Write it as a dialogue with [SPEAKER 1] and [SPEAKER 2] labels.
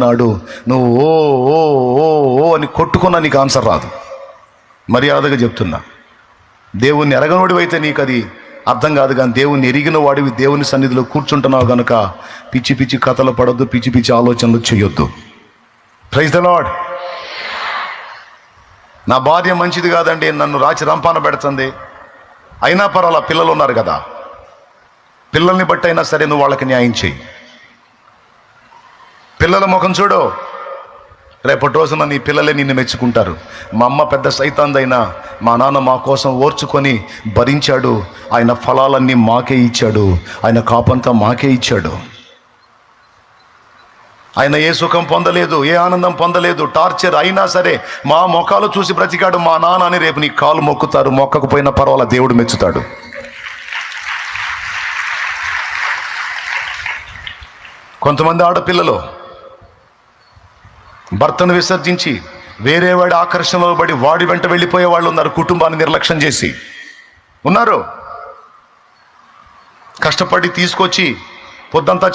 [SPEAKER 1] నాడు నువ్వు ఓ ఓ ఓ ఓ అని కొట్టుకున్నా నీకు ఆన్సర్ రాదు. మర్యాదగా చెప్తున్నా, దేవుణ్ణి ఎరగనోడివైతే నీకు అది అర్థం కాదు, కానీ దేవుణ్ణి ఎరిగిన వాడివి దేవుని సన్నిధిలో కూర్చుంటున్నావు కనుక పిచ్చి పిచ్చి కథలు పడొద్దు, పిచ్చి పిచ్చి ఆలోచనలు చేయొద్దు. Praise the Lord. నా భార్య మంచిది కాదండి, నన్ను రాచి రంపాన పెడుతుంది, అయినా పర్వాలా పిల్లలు ఉన్నారు కదా, పిల్లల్ని బట్టి అయినా సరే నువ్వు వాళ్ళకి న్యాయం చేయి. పిల్లల ముఖం చూడు, రేపటి రోజున నీ పిల్లలే నిన్ను మెచ్చుకుంటారు. మా అమ్మ పెద్ద సైతాందైనా మా నాన్న మా కోసం ఓర్చుకొని భరించాడు, ఆయన ఫలాలన్నీ మాకే ఇచ్చాడు, ఆయన కాపంతా మాకే ఇచ్చాడు. ఆయన ఏ సుఖం పొందలేదు, ఏ ఆనందం పొందలేదు, టార్చర్ అయినా సరే మా ముఖాలు చూసి బ్రతికాడు మా నాన్న అని రేపు నీ కాలు మొక్కుతారు, మొక్కకపోయినా పర్వాలా దేవుడు మెచ్చుతాడు. కొంతమంది ఆడపిల్లలు భర్తను విసర్జించి వేరే వాడి ఆకర్షణలో పడి వాడి వెంట వెళ్ళిపోయే వాళ్ళు ఉన్నారు, కుటుంబాన్ని నిర్లక్ష్యం చేసి ఉన్నారు. కష్టపడి తీసుకొచ్చి పొద్దంతా